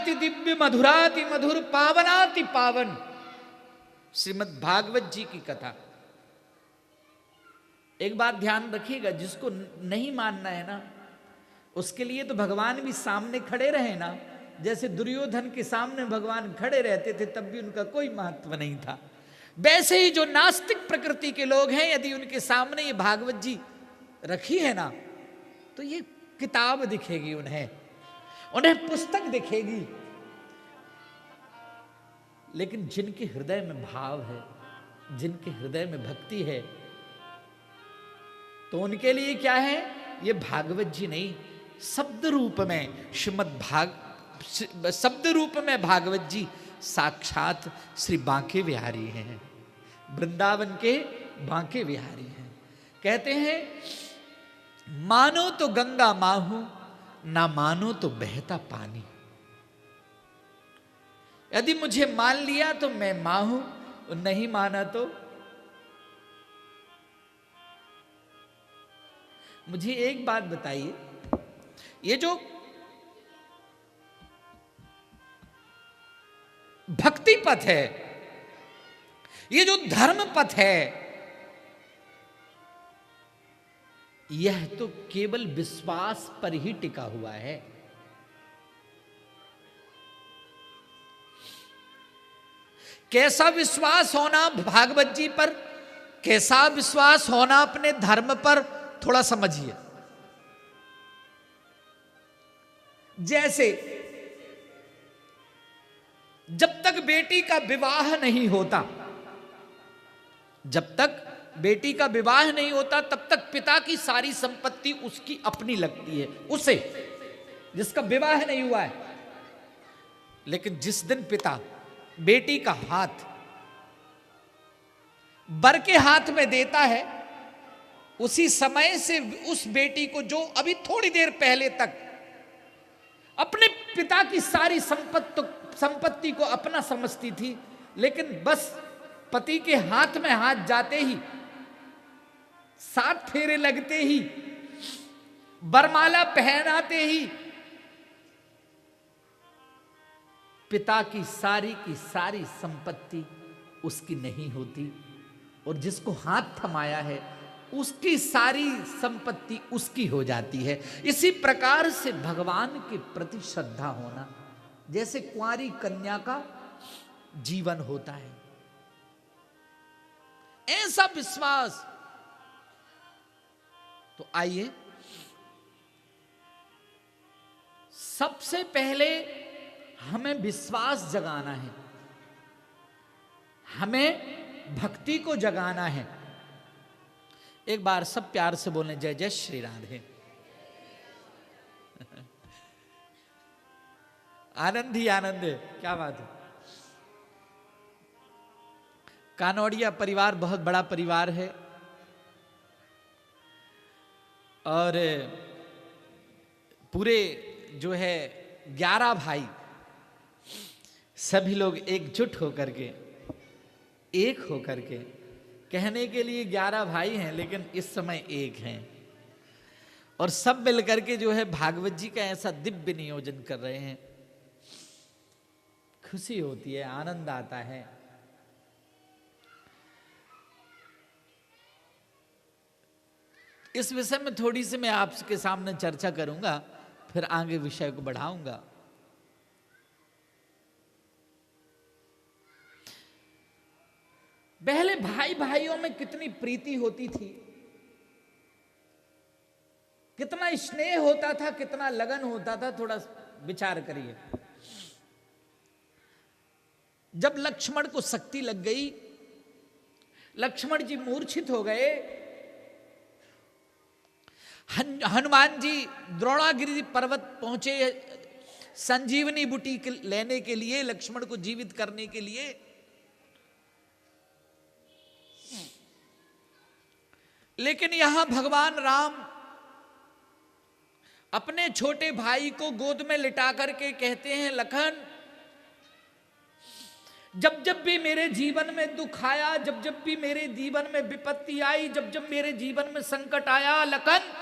दिव्याति दिव्य, मधुराति मधुर, पावनाति पावन। श्रीमद् भागवत जी की कथा। एक बात ध्यान रखिएगा, जिसको नहीं मानना है ना, उसके लिए तो भगवान भी सामने खड़े रहे ना। जैसे दुर्योधन के सामने भगवान खड़े रहते थे तब भी उनका कोई महत्व नहीं था, वैसे ही जो नास्तिक प्रकृति के लोग हैं, यदि उनके सामने ये भागवत जी रखी है ना, तो ये किताब दिखेगी उन्हें पुस्तक दिखेगी। लेकिन जिनके हृदय में भाव है, जिनके हृदय में भक्ति है, तो उनके लिए क्या है, ये भागवत जी नहीं, शब्द रूप में शब्द रूप में भागवत जी साक्षात श्री बांके बिहारी हैं, वृंदावन के बांके बिहारी हैं। कहते हैं, मानो तो गंगा माहू, ना मानो तो बहता पानी। यदि मुझे मान लिया तो मैं मां हूं, और नहीं माना तो। मुझे एक बात बताइए, ये जो भक्ति पथ है, ये जो धर्म पथ है, यह तो केवल विश्वास पर ही टिका हुआ है। कैसा विश्वास होना भागवत जी पर, कैसा विश्वास होना अपने धर्म पर, थोड़ा समझिए। जैसे जब तक बेटी का विवाह नहीं होता, जब तक बेटी का विवाह नहीं होता, तब तक पिता की सारी संपत्ति उसकी अपनी लगती है, उसे, जिसका विवाह नहीं हुआ है। लेकिन जिस दिन पिता बेटी का हाथ वर के हाथ में देता है, उसी समय से उस बेटी को, जो अभी थोड़ी देर पहले तक अपने पिता की सारी संपत्ति को अपना समझती थी, लेकिन बस पति के हाथ में हाथ जाते ही, 7 फेरे लगते ही, बरमाला पहनाते ही पिता की सारी संपत्ति उसकी नहीं होती, और जिसको हाथ थमाया है उसकी सारी संपत्ति उसकी हो जाती है। इसी प्रकार से भगवान के प्रति श्रद्धा होना, जैसे कुंवारी कन्या का जीवन होता है, ऐसा विश्वास। तो आइए, सबसे पहले हमें विश्वास जगाना है, हमें भक्ति को जगाना है। एक बार सब प्यार से बोलें, जय जय श्री राधे। आनंद ही आनंद है, क्या बात है। कानौड़िया परिवार बहुत बड़ा परिवार है, और पूरे जो है 11 भाई, सभी लोग एकजुट होकर के, एक होकर के, कहने के लिए 11 भाई हैं, लेकिन इस समय एक हैं, और सब मिलकर के जो है भागवत जी का ऐसा दिव्य नियोजन कर रहे हैं। खुशी होती है, आनंद आता है। इस विषय में थोड़ी सी मैं आपके सामने चर्चा करूंगा, फिर आगे विषय को बढ़ाऊंगा। पहले भाई भाइयों में कितनी प्रीति होती थी, कितना स्नेह होता था, कितना लगन होता था, थोड़ा विचार करिए। जब लक्ष्मण को शक्ति लग गई, लक्ष्मण जी मूर्छित हो गए, हनुमान जी द्रोणागिरि पर्वत पहुंचे संजीवनी बूटी लेने के लिए, लक्ष्मण को जीवित करने के लिए। लेकिन यहां भगवान राम अपने छोटे भाई को गोद में लिटा करके कहते हैं, लखन, जब जब भी मेरे जीवन में दुख आया, जब जब भी मेरे जीवन में विपत्ति आई, जब जब मेरे जीवन में संकट आया, लखन,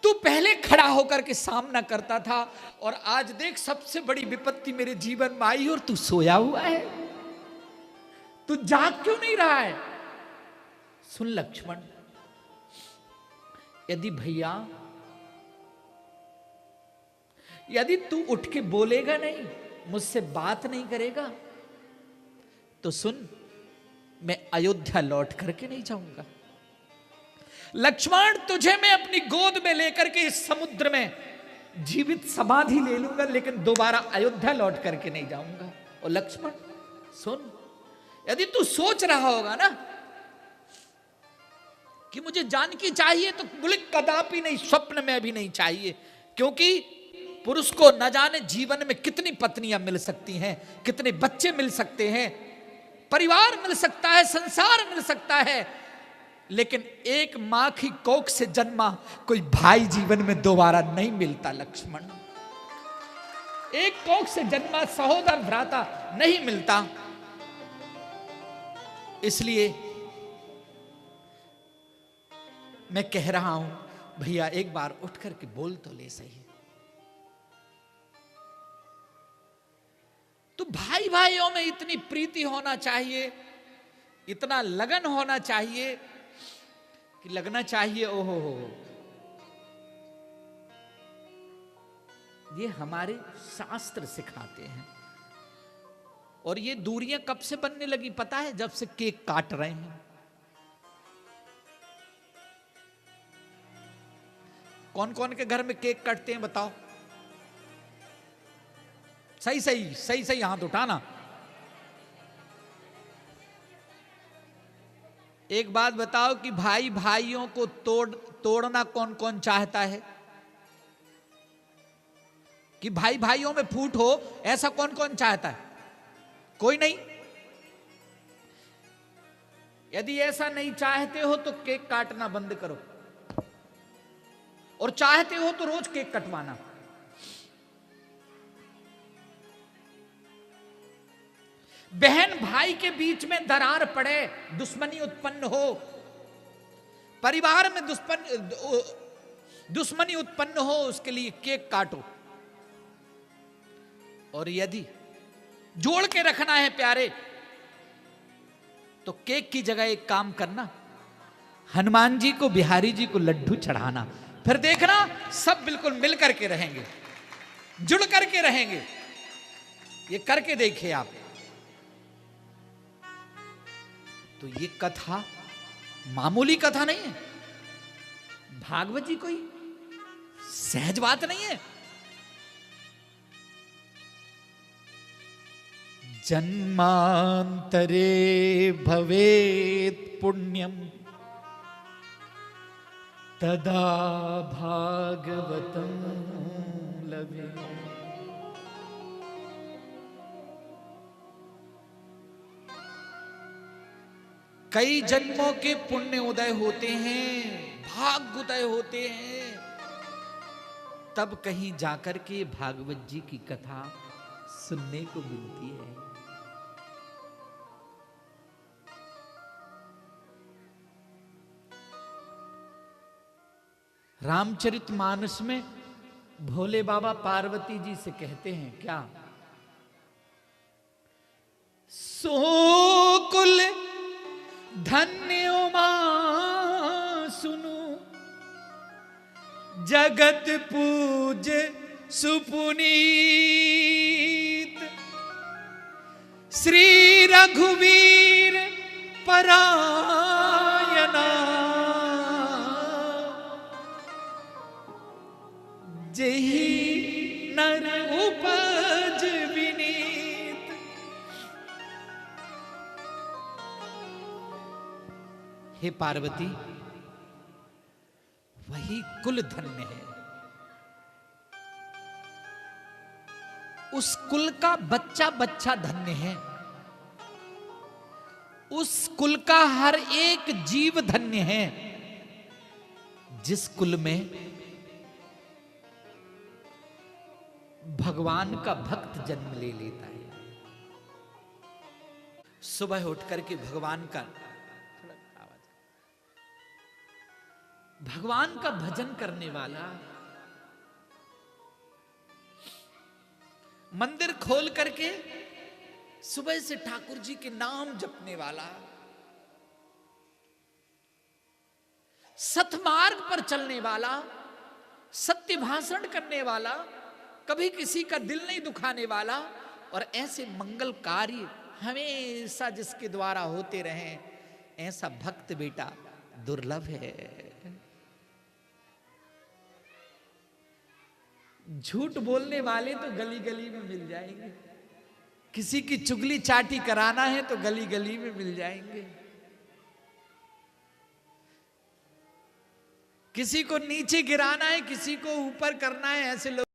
तू पहले खड़ा होकर के सामना करता था और आज देख सबसे बड़ी विपत्ति मेरे जीवन में आई और तू सोया हुआ है, तू जाग क्यों नहीं रहा है? सुन लक्ष्मण, यदि भैया, यदि तू उठ के बोलेगा नहीं, मुझसे बात नहीं करेगा, तो सुन, मैं अयोध्या लौट करके नहीं जाऊंगा। लक्ष्मण, तुझे मैं अपनी गोद में लेकर के इस समुद्र में जीवित समाधि ले लूंगा, लेकिन दोबारा अयोध्या लौट करके नहीं जाऊंगा। और लक्ष्मण सुन, यदि तू सोच रहा होगा ना कि मुझे जानकी चाहिए, तो बोले कदापि नहीं, स्वप्न में भी नहीं चाहिए। क्योंकि पुरुष को न जाने जीवन में कितनी पत्नियां मिल सकती हैं, कितने बच्चे मिल सकते हैं, परिवार मिल सकता है, संसार मिल सकता है, लेकिन एक मां की कोख से जन्मा कोई भाई जीवन में दोबारा नहीं मिलता। लक्ष्मण, एक कोख से जन्मा सहोदर भ्राता नहीं मिलता। इसलिए मैं कह रहा हूं, भैया एक बार उठ करके बोल तो ले सही। तो भाई भाइयों में इतनी प्रीति होना चाहिए, इतना लगन होना चाहिए कि लगना चाहिए ओहो हो। ये हमारे शास्त्र सिखाते हैं। और ये दूरियां कब से बनने लगी पता है? जब से केक काट रहे हैं। कौन कौन के घर में केक काटते हैं बताओ? सही सही सही सही हाथ उठाना। एक बात बताओ कि भाई भाइयों को तोड़ना कौन कौन चाहता है? कि भाई भाइयों में फूट हो, ऐसा कौन कौन चाहता है? कोई नहीं। यदि ऐसा नहीं चाहते हो तो केक काटना बंद करो, और चाहते हो तो रोज केक कटवाना। बहन भाई के बीच में दरार पड़े, दुश्मनी उत्पन्न हो, परिवार में दुश्मनी उत्पन्न हो, उसके लिए केक काटो। और यदि जोड़ के रखना है प्यारे, तो केक की जगह एक काम करना, हनुमान जी को, बिहारी जी को लड्डू चढ़ाना। फिर देखना सब बिल्कुल मिल करके रहेंगे, जुड़ करके रहेंगे। ये करके देखिए आप। तो ये कथा मामूली कथा नहीं है, भागवत जी कोई सहज बात नहीं है। जन्मांतरे भवेत् पुण्यम तदा भागवतम लभे। कई जन्मों के पुण्य उदय होते हैं, भाग उदय होते हैं, तब कहीं जाकर के भागवत जी की कथा सुनने को मिलती है। रामचरितमानस में भोले बाबा पार्वती जी से कहते हैं क्या? सोकुल धन्य उमा सुनु, जगत पूज सुपुनीत, श्री रघुवीर परायणा, जेहि नर उपज विनीत। हे पार्वती, वही कुल धन्य है, उस कुल का बच्चा बच्चा धन्य है, उस कुल का हर एक जीव धन्य है, जिस कुल में भगवान का भक्त जन्म ले लेता है। सुबह उठ करके भगवान का भगवान का भजन करने वाला, मंदिर खोल करके सुबह से ठाकुर जी के नाम जपने वाला, सतमार्ग पर चलने वाला, सत्य भाषण करने वाला, कभी किसी का दिल नहीं दुखाने वाला, और ऐसे मंगल कार्य हमेशा जिसके द्वारा होते रहे, ऐसा भक्त बेटा दुर्लभ है। झूठ बोलने वाले तो गली गली में मिल जाएंगे, किसी की चुगली चाटी कराना है तो गली गली में मिल जाएंगे, किसी को नीचे गिराना है, किसी को ऊपर करना है, ऐसे लोग